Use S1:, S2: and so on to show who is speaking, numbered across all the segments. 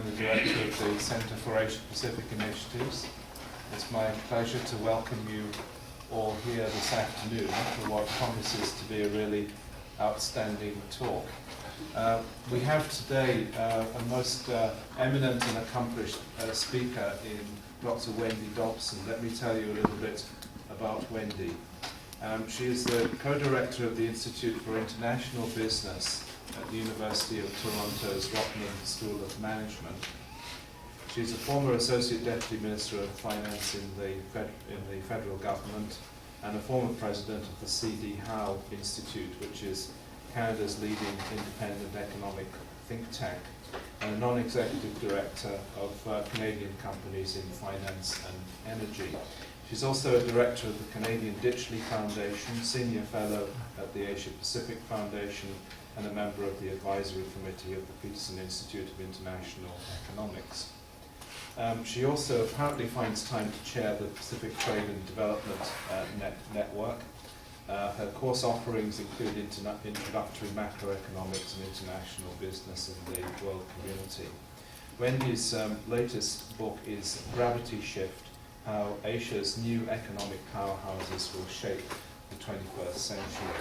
S1: the director of the Center for Asia Pacific Initiatives. It's my pleasure to welcome you all here this afternoon for what promises to be a really outstanding talk. We have today a most eminent and accomplished speaker in Dr. Wendy Dobson. Let me tell you a little bit about Wendy. She is the co-director of the Institute for International Business at the University of Toronto's Rotman School of Management. She's a former Associate Deputy Minister of Finance in the federal government and a former president of the C.D. Howe Institute, which is Canada's leading independent economic think tank, and a non-executive director of Canadian companies in finance and energy. She's also a director of the Canadian Ditchley Foundation, senior fellow at the Asia Pacific Foundation, and a member of the advisory committee of the Peterson Institute of International Economics. She also apparently finds time to chair the Pacific Trade and Development Network. Her course offerings include introductory macroeconomics and international business in the world community. Wendy's latest book is Gravity Shift: How Asia's New Economic Powerhouses Will Shape the 21st Century.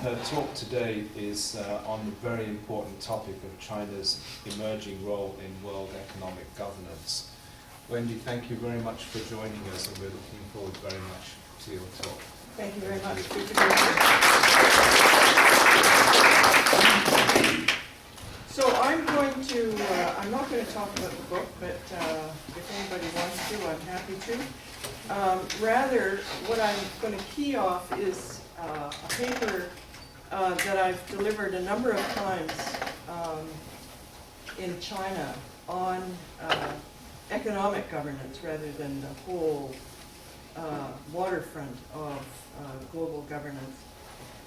S1: Her talk today is on the very important topic of China's emerging role in world economic governance. Wendy, thank you very much for joining us, and we're looking forward very much to your talk.
S2: Thank you very much. Good to be here. So I'm not going to talk about the book, but if anybody wants to, I'm happy to. Rather, what I'm going to key off is a paper that I've delivered a number of times in China on economic governance rather than the whole waterfront of global governance.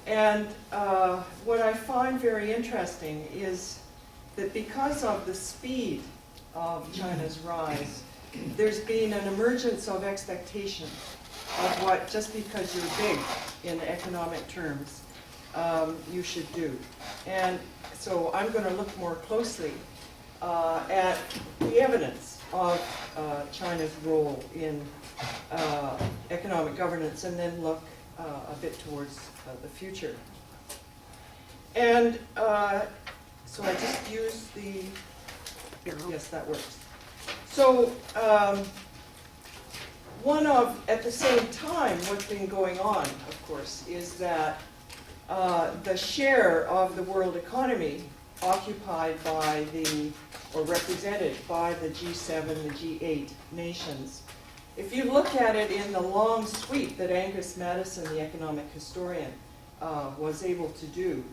S2: And what I find very interesting is that because of the speed of China's rise, there's been an emergence of expectations of what, just because you're big in economic terms, you should do. And so I'm going to look more closely at the evidence of China's role in economic governance, and then look a bit towards the future. And so I just use the, yes, that works. So at the same time, what's been going on, of course, is that the share of the world economy occupied by or represented by the G7, the G8 nations. If you look at it in the long sweep that Angus Maddison, the economic historian, was able to do,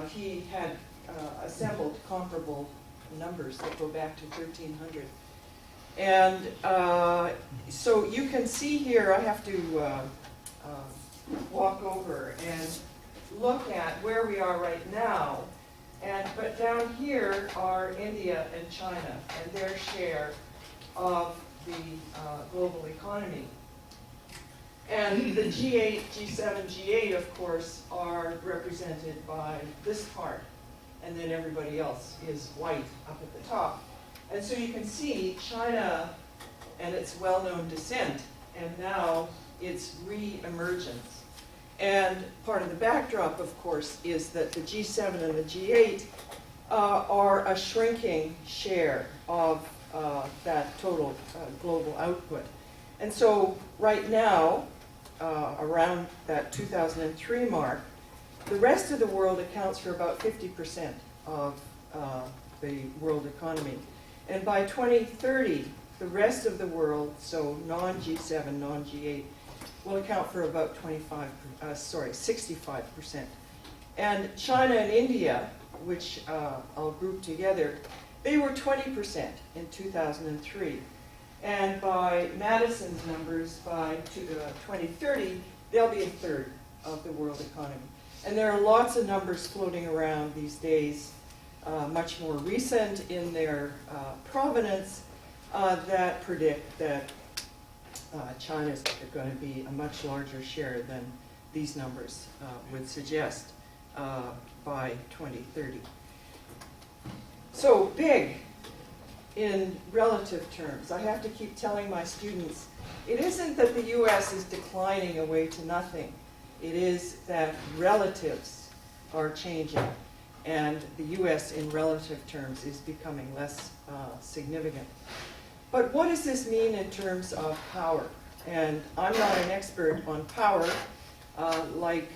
S2: he had assembled comparable numbers that go back to 1300. And so you can see here, I have to walk over and look at where we are right now. But down here are India and China and their share of the global economy. And the G8, G7, G8, of course, are represented by this part. And then everybody else is white up at the top. And so you can see China and its well-known descent, and now its re-emergence. And part of the backdrop, of course, is that the G7 and the G8 are a shrinking share of that total global output. And so right now, around that 2003 mark, the rest of the world accounts for about 50% of the world economy. And by 2030, the rest of the world, so non-G7, non-G8, will account for about 65%. And China and India, which I'll group together, they were 20% in 2003. And by Madison's numbers, by 2030, they'll be a third of the world economy. And there are lots of numbers floating around these days, much more recent in their provenance, that predict that China's going to be a much larger share than these numbers would suggest by 2030. So big, in relative terms. I have to keep telling my students, it isn't that the US is declining away to nothing. It is that relatives are changing, and the US in relative terms is becoming less significant. But what does this mean in terms of power? And I'm not an expert on power like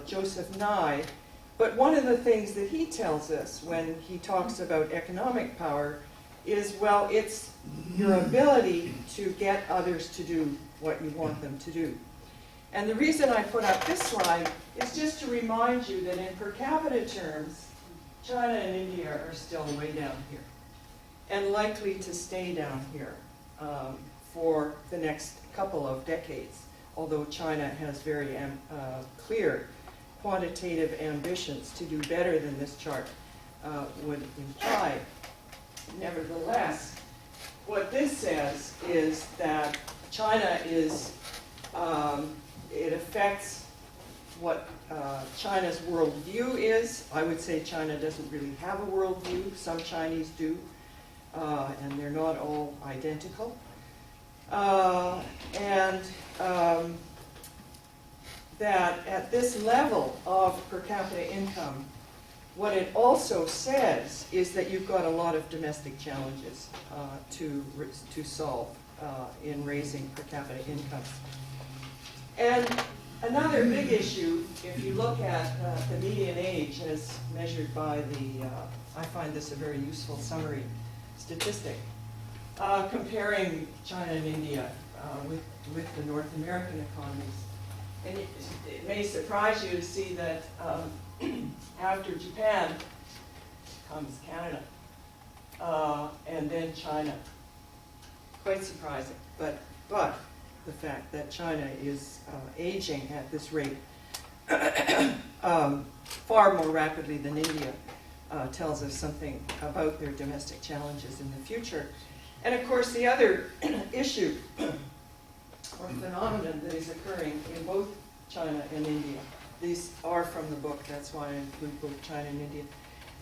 S2: Joseph Nye, but one of the things that he tells us when he talks about economic power is, well, it's your ability to get others to do what you want them to do. And the reason I put up this slide is just to remind you that in per capita terms, China and India are still way down here, and likely to stay down here for the next couple of decades, although China has very clear quantitative ambitions to do better than this chart would imply. Nevertheless, what this says is that China is, it affects what China's worldview is. I would say China doesn't really have a worldview. Some Chinese do, and they're not all identical. That at this level of per capita income, what it also says is that you've got a lot of domestic challenges to solve in raising per capita incomes. And another big issue, if you look at the median age as measured by the, I find this a very useful summary statistic, comparing China and India with the North American economies. And it may surprise you to see that after Japan comes Canada, and then China. Quite surprising, but the fact that China is aging at this rate far more rapidly than India tells us something about their domestic challenges in the future. And of course, the other issue or phenomenon that is occurring in both China and India, these are from the book, that's why I include both China and India,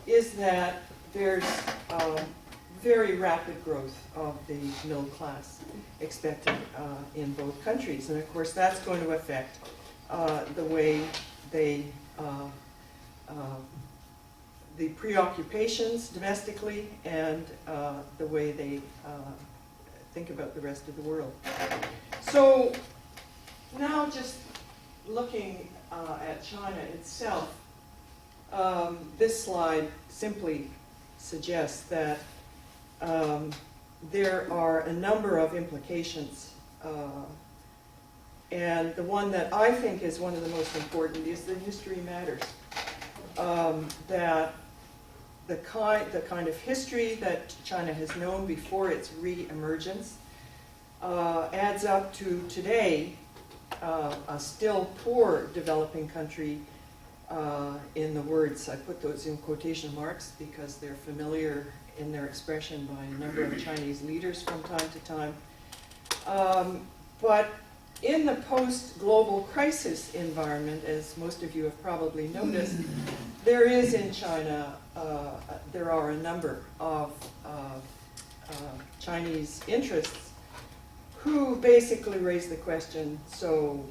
S2: is that there's very rapid growth of the middle class expected in both countries. And of course, that's going to affect the way they, the preoccupations domestically and the way they think about the rest of the world. So now just looking at China itself, this slide simply suggests that there are a number of implications, and the one that I think is one of the most important is that history matters. That the kind of history that China has known before its re-emergence adds up to today a still poor developing country in the words, I put those in quotation marks because they're familiar in their expression by a number of Chinese leaders from time to time. But in the post-global crisis environment, as most of you have probably noticed, there is in China, there are a number of Chinese interests who basically raise the question, so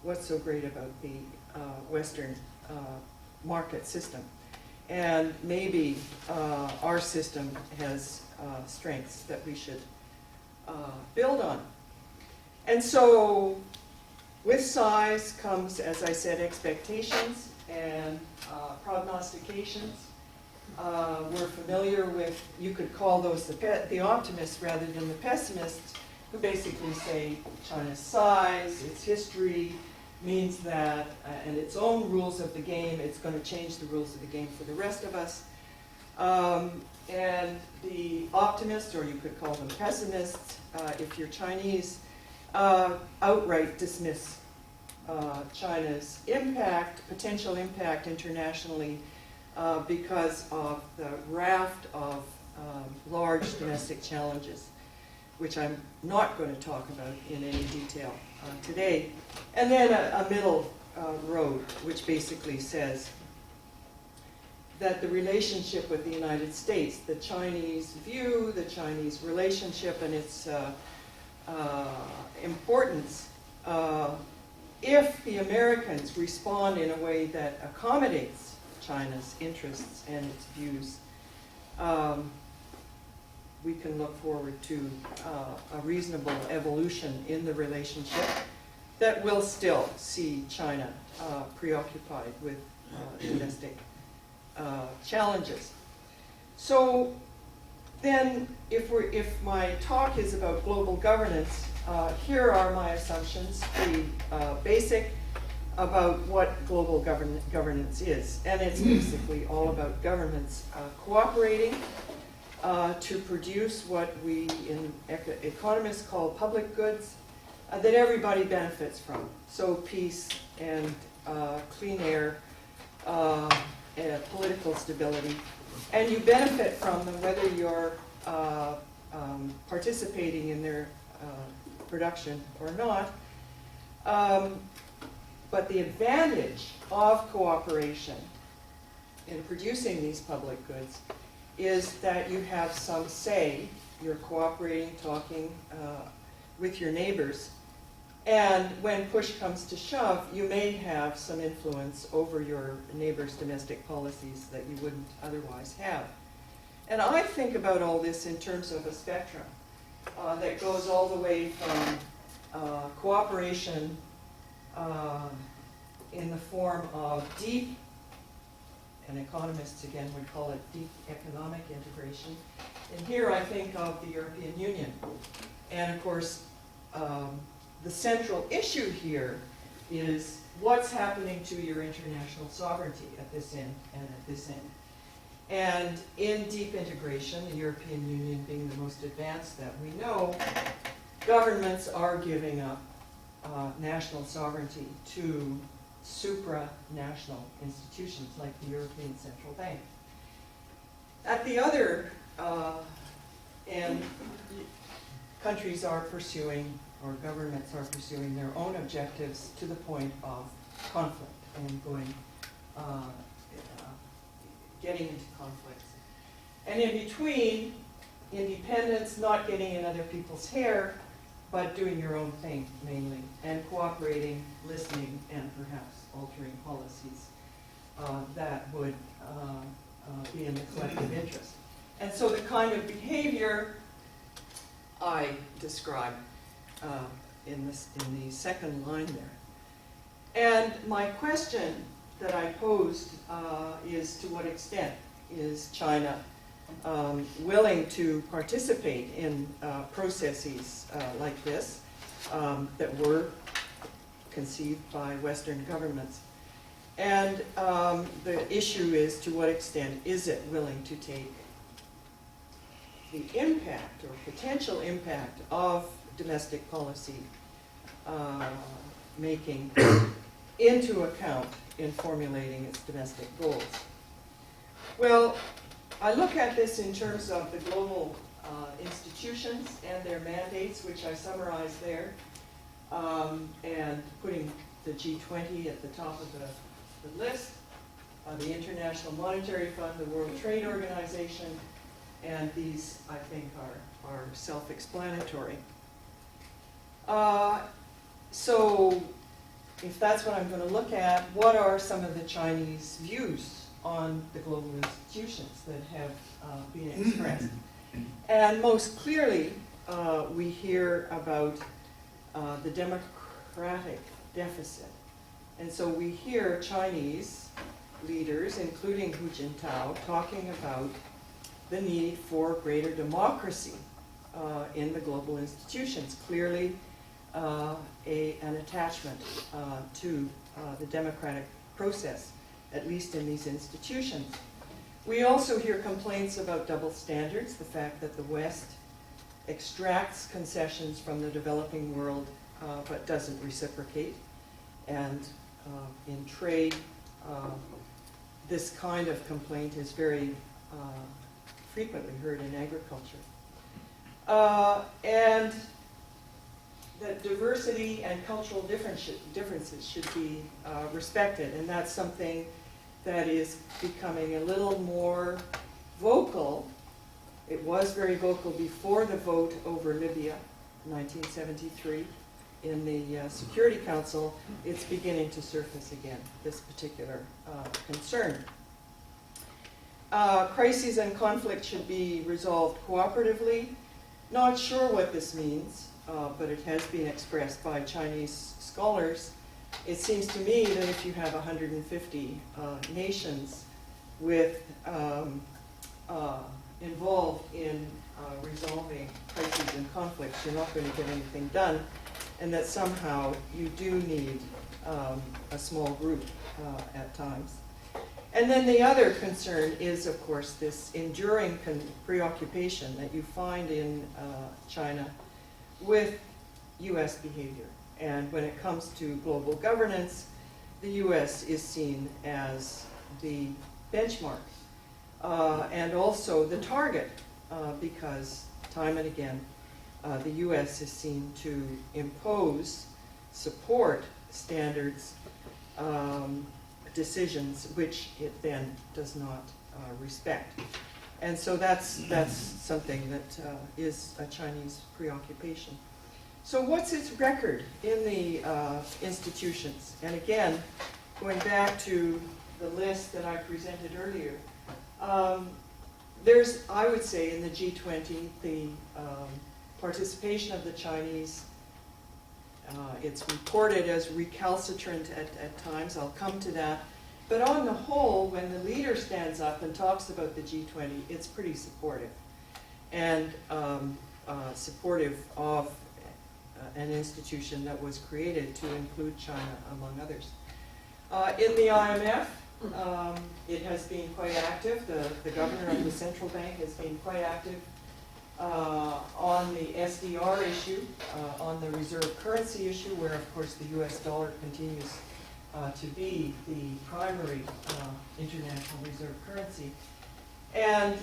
S2: what's so great about the Western market system? And maybe our system has strengths that we should build on. And so with size comes, as I said, expectations and prognostications. We're familiar with, you could call those the optimists rather than the pessimists, who basically say China's size, its history, means that, and its own rules of the game, it's going to change the rules of the game for the rest of us. And the optimists, or you could call them pessimists, if you're Chinese, outright dismiss China's impact, potential impact internationally, because of the raft of large domestic challenges, which I'm not going to talk about in any detail today. And then a middle road, which basically says, that the relationship with the United States, the Chinese view, the Chinese relationship and its importance, if the Americans respond in a way that accommodates China's interests and its views, we can look forward to a reasonable evolution in the relationship that will still see China preoccupied with domestic challenges. So then, if my talk is about global governance, here are my assumptions, pretty basic, about what global governance is. And it's basically all about governments cooperating to produce what we economists call public goods that everybody benefits from. So peace and clean air, political stability. And you benefit from them whether you're participating in their production or not. But the advantage of cooperation in producing these public goods is that you have some say, you're cooperating, talking with your neighbors, and when push comes to shove, you may have some influence over your neighbors' domestic policies that you wouldn't otherwise have. And I think about all this in terms of a spectrum that goes all the way from cooperation in the form of deep, and economists again would call it deep economic integration. And here I think of the European Union. And of course, the central issue here is what's happening to your international sovereignty at this end and at this end. And in deep integration, the European Union being the most advanced that we know, governments are giving up national sovereignty to supranational institutions like the European Central Bank. At the other end, countries are pursuing, or governments are pursuing their own objectives to the point of conflict and going, getting into conflicts. And in between, independence, not getting in other people's hair, but doing your own thing mainly, and cooperating, listening, and perhaps altering policies that would be in the collective interest. And so the kind of behavior I describe in the second line there. And my question that I posed is, to what extent is China willing to participate in processes like this that were conceived by Western governments? And the issue is, to what extent is it willing to take the impact or potential impact of domestic policy making into account in formulating its domestic goals? Well, I look at this in terms of the global institutions and their mandates, which I summarize there, and putting the G20 at the top of the list, the International Monetary Fund, the World Trade Organization, and these, I think, are self-explanatory. So, if that's what I'm going to look at, what are some of the Chinese views on the global institutions that have been expressed? And most clearly, we hear about the democratic deficit. And so we hear Chinese leaders, including Hu Jintao, talking about the need for greater democracy in the global institutions. Clearly, an attachment to the democratic process, at least in these institutions. We also hear complaints about double standards, the fact that the West extracts concessions from the developing world but doesn't reciprocate. And in trade, this kind of complaint is very frequently heard in agriculture. And that diversity and cultural differences should be respected, and that's something that is becoming a little more vocal. It was very vocal before the vote over Libya, 1973, in the Security Council. It's beginning to surface again, this particular concern. Crises and conflict should be resolved cooperatively. Not sure what this means, but it has been expressed by Chinese scholars. It seems to me that if you have 150 nations with involved in resolving crises and conflicts, you're not going to get anything done, and that somehow you do need a small group at times. And then the other concern is, of course, this enduring preoccupation that you find in China with U.S. behavior. And when it comes to global governance, the U.S. is seen as the benchmark and also the target because time and again the U.S. is seen to impose, support standards, decisions which it then does not respect. And so that's something that is a Chinese preoccupation. So what's its record in the institutions? And again, going back to the list that I presented earlier, there's, I would say, in the G20, the participation of the Chinese, it's reported as recalcitrant at times. I'll come to that. But on the whole, when the leader stands up and talks about the G20, it's pretty supportive. And supportive of an institution that was created to include China, among others. In the IMF, it has been quite active. The governor of the central bank has been quite active on the SDR issue, on the reserve currency issue, where of course the US dollar continues to be the primary international reserve currency. And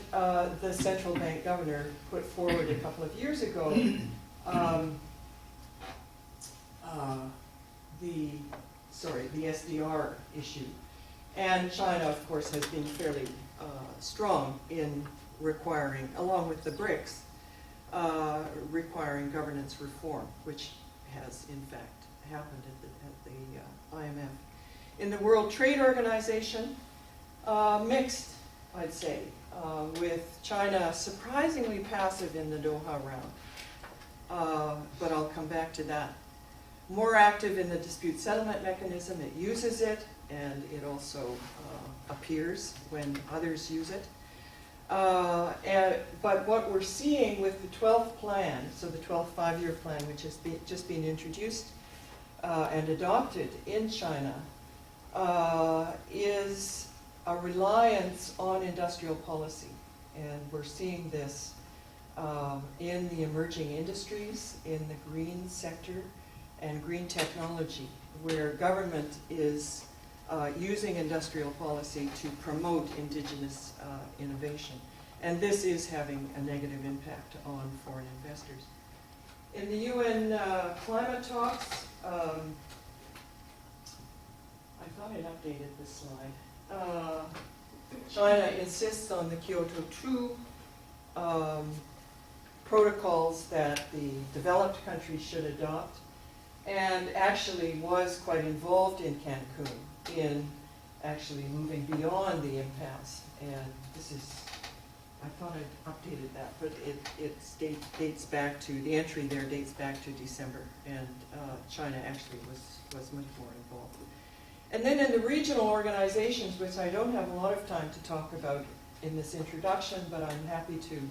S2: the central bank governor put forward a couple of years ago the SDR issue. And China, of course, has been fairly strong in requiring, along with the BRICS, requiring governance reform, which has in fact happened at the IMF. In the World Trade Organization, mixed, I'd say, with China surprisingly passive in the Doha round. But I'll come back to that. More active in the dispute settlement mechanism. It uses it, and it also appears when others use it. But what we're seeing with the 12th plan, so the 12th five-year plan, which has just been introduced and adopted in China, is a reliance on industrial policy. And we're seeing this in the emerging industries, in the green sector, and green technology, where government is using industrial policy to promote indigenous innovation. And this is having a negative impact on foreign investors. In the UN climate talks, I thought I'd updated this slide. China insists on the Kyoto 2 protocols that the developed countries should adopt, and actually was quite involved in Cancun in actually moving beyond the impasse. And this is, I thought I'd updated that, but it dates back to, the entry there dates back to December, and China actually was much more involved. And then in the regional organizations, which I don't have a lot of time to talk about in this introduction, but I'm happy to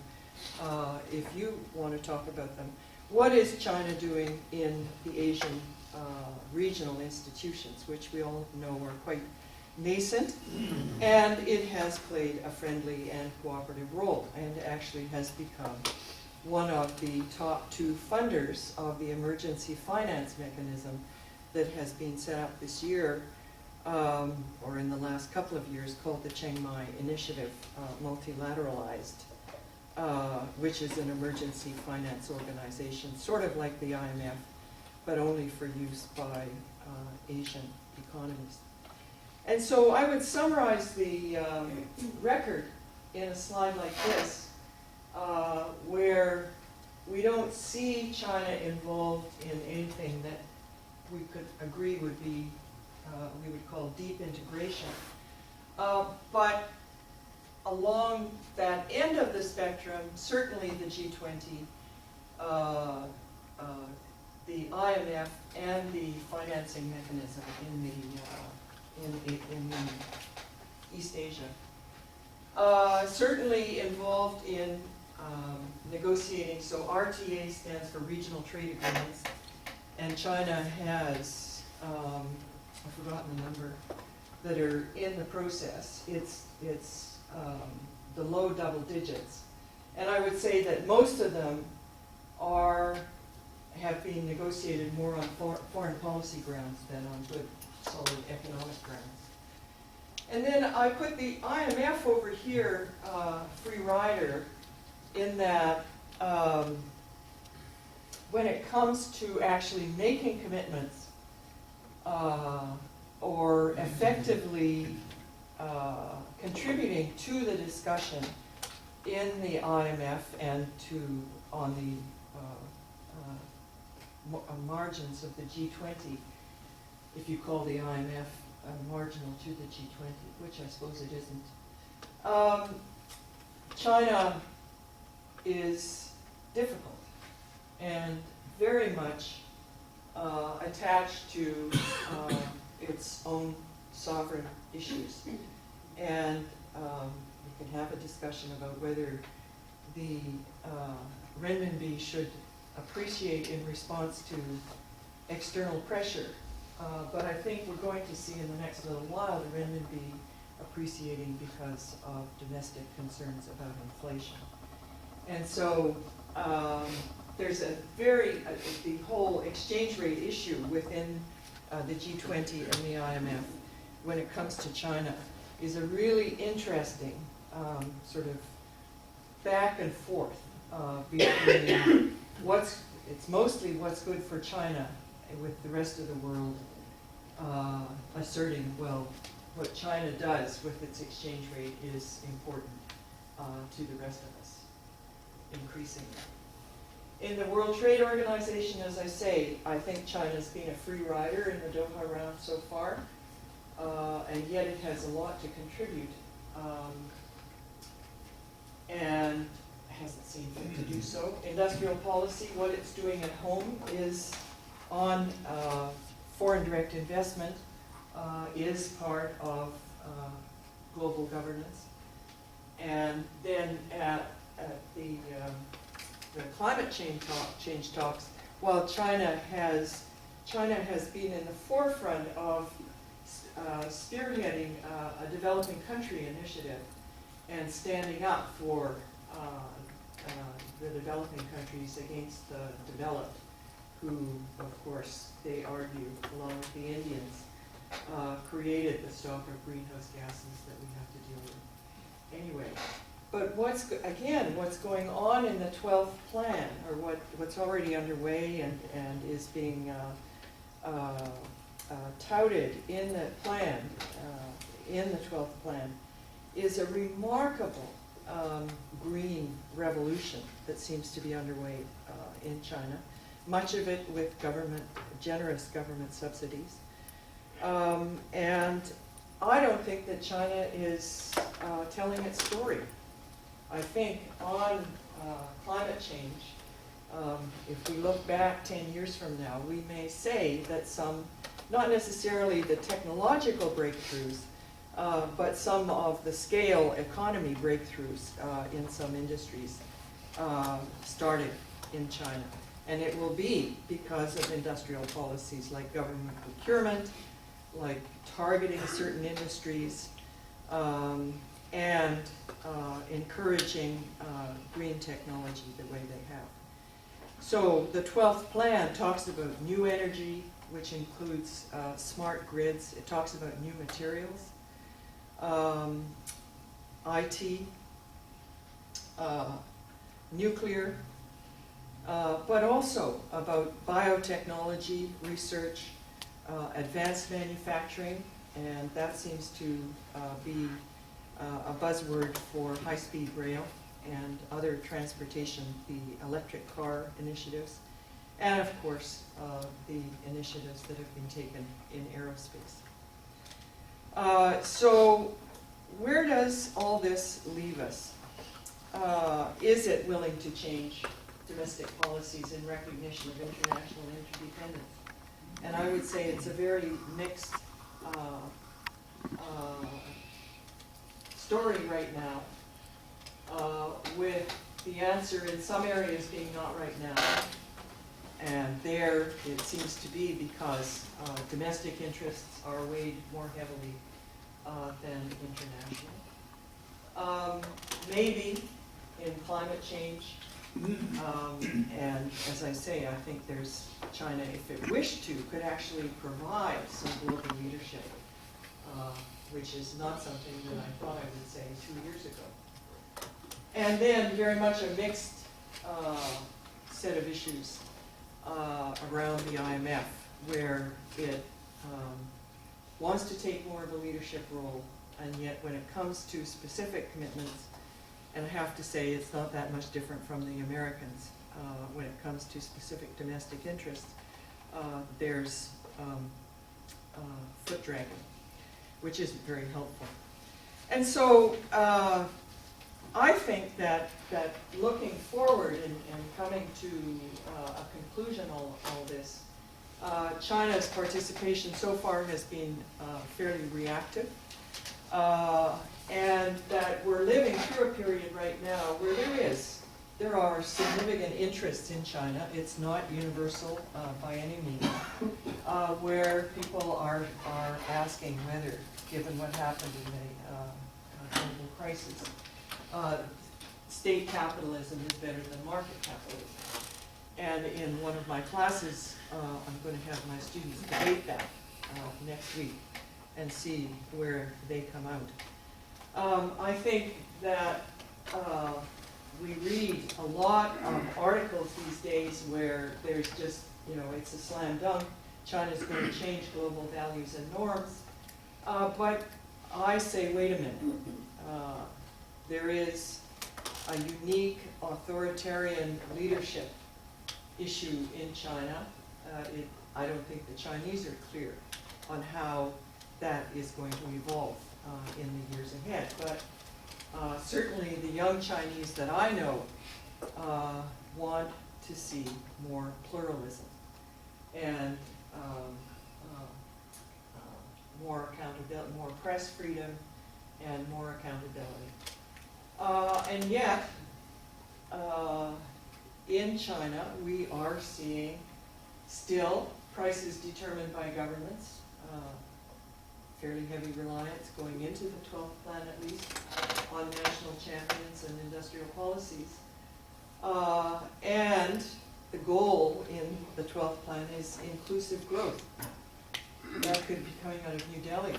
S2: if you want to talk about them. What is China doing in the Asian regional institutions, which we all know are quite nascent, and it has played a friendly and cooperative role, and actually has become one of the top 2 funders of the emergency finance mechanism that has been set up this year, or in the last couple of years, called the Chiang Mai Initiative, multilateralized, which is an emergency finance organization, sort of like the IMF, but only for use by Asian economies. And so I would summarize the record in a slide like this, where we don't see China involved in anything that we could agree would be, we would call deep integration. But along that end of the spectrum, certainly the G20, the IMF, and the financing mechanism in East Asia. Certainly involved in negotiating, so RTA stands for Regional Trade Agreements, and China has, I've forgotten the number, that are in the process. It's the low double digits. And I would say that most of them have been negotiated more on foreign policy grounds than on good, solid economic grounds. And then I put the IMF over here, free rider, in that when it comes to actually making commitments or effectively contributing to the discussion in the IMF and on the margins of the G20, if you call the IMF marginal to the G20, which I suppose it isn't. China is difficult and very much attached to its own sovereign issues. And we can have a discussion about whether the renminbi should appreciate in response to external pressure. But I think we're going to see in the next little while the renminbi appreciating because of domestic concerns about inflation. And so there's the whole exchange rate issue within the G20 and the IMF when it comes to China is a really interesting sort of back and forth between it's mostly what's good for China with the rest of the world asserting, well, what China does with its exchange rate is important to the rest of us, increasingly. In the World Trade Organization, as I say, I think China's been a free rider in the Doha round so far, and yet it has a lot to contribute, and hasn't seen fit to do so. Industrial policy, what it's doing at home is on foreign direct investment is part of global governance. And then at the climate change talks, while China has been in the forefront of spearheading a developing country initiative and standing up for the developing countries against the developed, who, of course, they argue, along with the Indians, created the stock of greenhouse gases that we have to deal with. Anyway, but what's going on in the 12th plan, or what's already underway and is being touted in the plan, in the 12th plan, is a remarkable green revolution that seems to be underway in China. Much of it with generous government subsidies. And I don't think that China is telling its story. I think on climate change, if we look back 10 years from now, we may say that some, not necessarily the technological breakthroughs, but some of the scale economy breakthroughs in some industries started in China. And it will be because of industrial policies like government procurement, like targeting certain industries, and encouraging green technology the way they have. So the 12th plan talks about new energy, which includes smart grids. It talks about new materials, IT, nuclear, but also about biotechnology research, advanced manufacturing, and that seems to be a buzzword for high-speed rail and other transportation, the electric car initiatives, and of course, the initiatives that have been taken in aerospace. So where does all this leave us? Is it willing to change domestic policies in recognition of international interdependence? And I would say it's a very mixed story right now, with the answer in some areas being not right now. And there it seems to be because domestic interests are weighed more heavily than international. Maybe in climate change, and as I say, I think there's China, if it wished to, could actually provide some global leadership, which is not something that I thought I would say 2 years ago. And then very much a mixed set of issues around the IMF, where it wants to take more of a leadership role, and yet when it comes to specific commitments, and I have to say it's not that much different from the Americans, when it comes to specific domestic interests, there's foot dragging, which isn't very helpful. And so I think that looking forward and coming to a conclusion on all this, China's participation so far has been fairly reactive, and that we're living through a period right now where there are significant interests in China. It's not universal by any means, where people are asking whether, given what happened in the global crisis, state capitalism is better than market capitalism. And in one of my classes, I'm going to have my students debate that next week and see where they come out. I think that we read a lot of articles these days where there's just, it's a slam dunk. China's going to change global values and norms. But I say, wait a minute. There is a unique authoritarian leadership issue in China. I don't think the Chinese are clear on how that is going to evolve in the years ahead. But certainly the young Chinese that I know want to see more pluralism and more accountability, more press freedom, and more accountability. And yet, in China, we are seeing still prices determined by governments, fairly heavy reliance going into the 12th plan at least on national champions and industrial policies. And the goal in the 12th plan is inclusive growth. That could be coming out of New Delhi,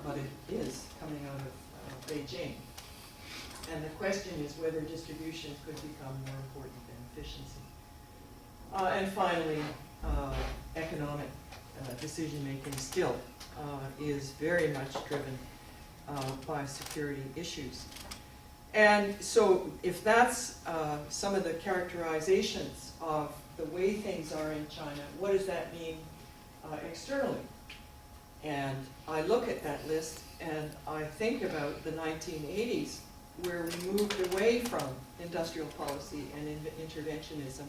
S2: but it is coming out of Beijing. And the question is whether distribution could become more important than efficiency. And finally, economic decision-making still is very much driven by security issues. And so if that's some of the characterizations of the way things are in China, what does that mean externally? And I look at that list and I think about the 1980s, where we moved away from industrial policy and interventionism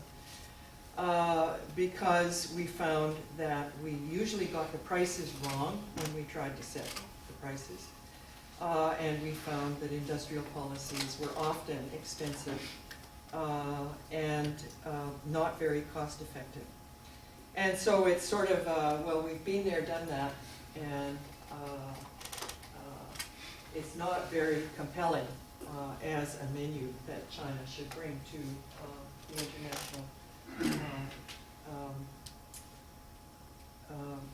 S2: because we found that we usually got the prices wrong when we tried to set the prices. And we found that industrial policies were often expensive and not very cost effective. And so it's sort of, well, we've been there, done that, and it's not very compelling as a menu that China should bring to the international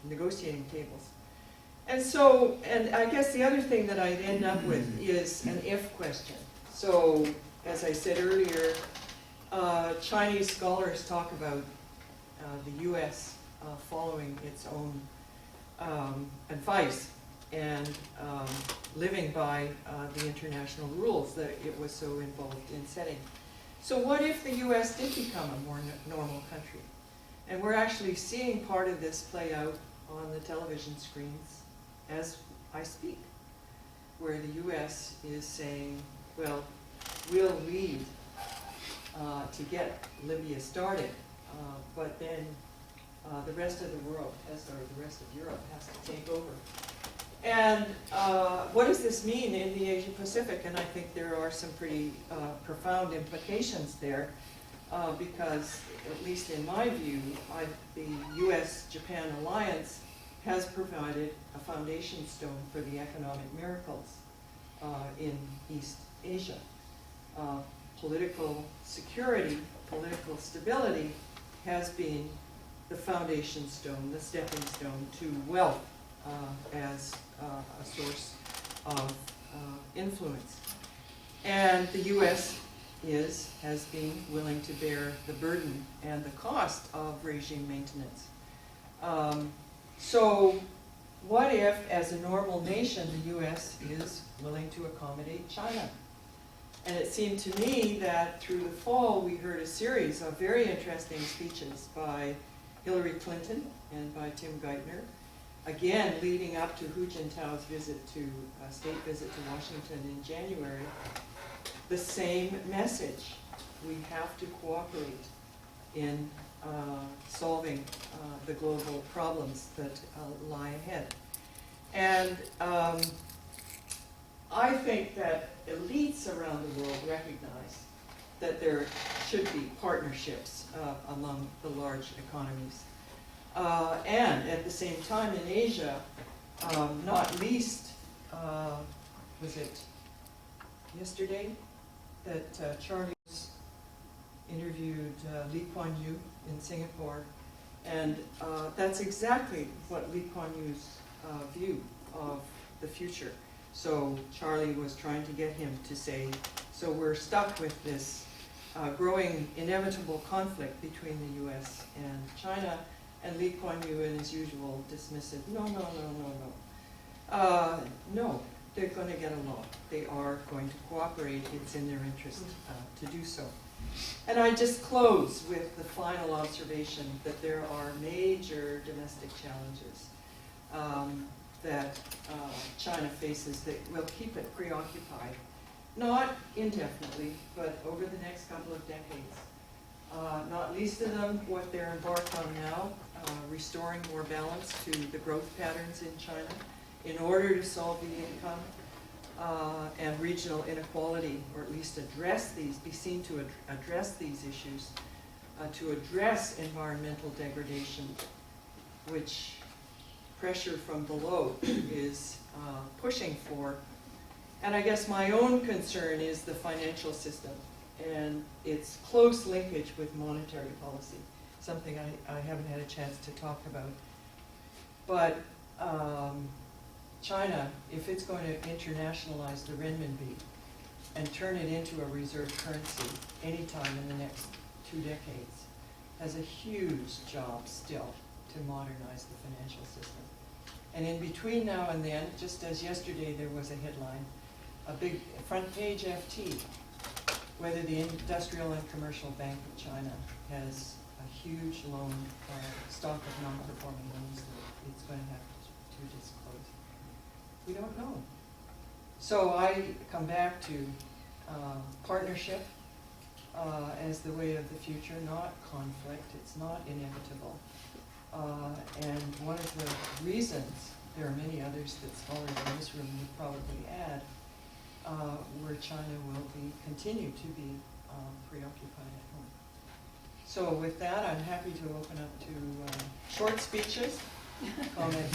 S2: negotiating tables. And so, and I guess the other thing that I'd end up with is an if question. So, as I said earlier, Chinese scholars talk about the U.S. Following its own advice and living by the international rules that it was so involved in setting. So what if the US did become a more normal country? And we're actually seeing part of this play out on the television screens as I speak, where the US is saying, well, we'll lead to get Libya started, but then the rest of the world, or the rest of Europe, has to take over. And what does this mean in the Asia Pacific? And I think there are some pretty profound implications there, because, at least in my view, the US-Japan alliance has provided a foundation stone for the economic miracles in East Asia. Political security, political stability has been the foundation stone, the stepping stone to wealth as a source of influence. And the US has been willing to bear the burden and the cost of regime maintenance. So what if, as a normal nation, the US is willing to accommodate China? And it seemed to me that through the fall we heard a series of very interesting speeches by Hillary Clinton and by Tim Geithner, again leading up to Hu Jintao's state visit to Washington in January. The same message: we have to cooperate in solving the global problems that lie ahead. And I think that elites around the world recognize that there should be partnerships among the large economies. And at the same time in Asia, not least, was it yesterday that Charlie interviewed Lee Kuan Yew in Singapore, and that's exactly what Lee Kuan Yew's view of the future. So Charlie was trying to get him to say, so we're stuck with this growing inevitable conflict between the US and China, and Lee Kuan Yew, in his usual dismissive, no, they're going to get along. They are going to cooperate. It's in their interest to do so. And I just close with the final observation that there are major domestic challenges that China faces that will keep it preoccupied, not indefinitely, but over the next couple of decades. Not least of them, what they're embarked on now, restoring more balance to the growth patterns in China in order to solve the income and regional inequality, or at least be seen to address these issues, to address environmental degradation, which pressure from below is pushing for. And I guess my own concern is the financial system and its close linkage with monetary policy, something I haven't had a chance to talk about. But China, if it's going to internationalize the renminbi and turn it into a reserve currency anytime in the next 2 decades, has a huge job still to modernize the financial system. And in between now and then, just as yesterday there was a headline, a big front page FT, whether the Industrial and Commercial Bank of China has a huge loan, stock of non-performing loans that it's going to have to disclose. We don't know. So I come back to partnership as the way of the future, not conflict. It's not inevitable. And one of the reasons, there are many others that scholars in this room would probably add, where China will continue to be preoccupied at home. So with that, I'm happy to open up to short speeches, comments.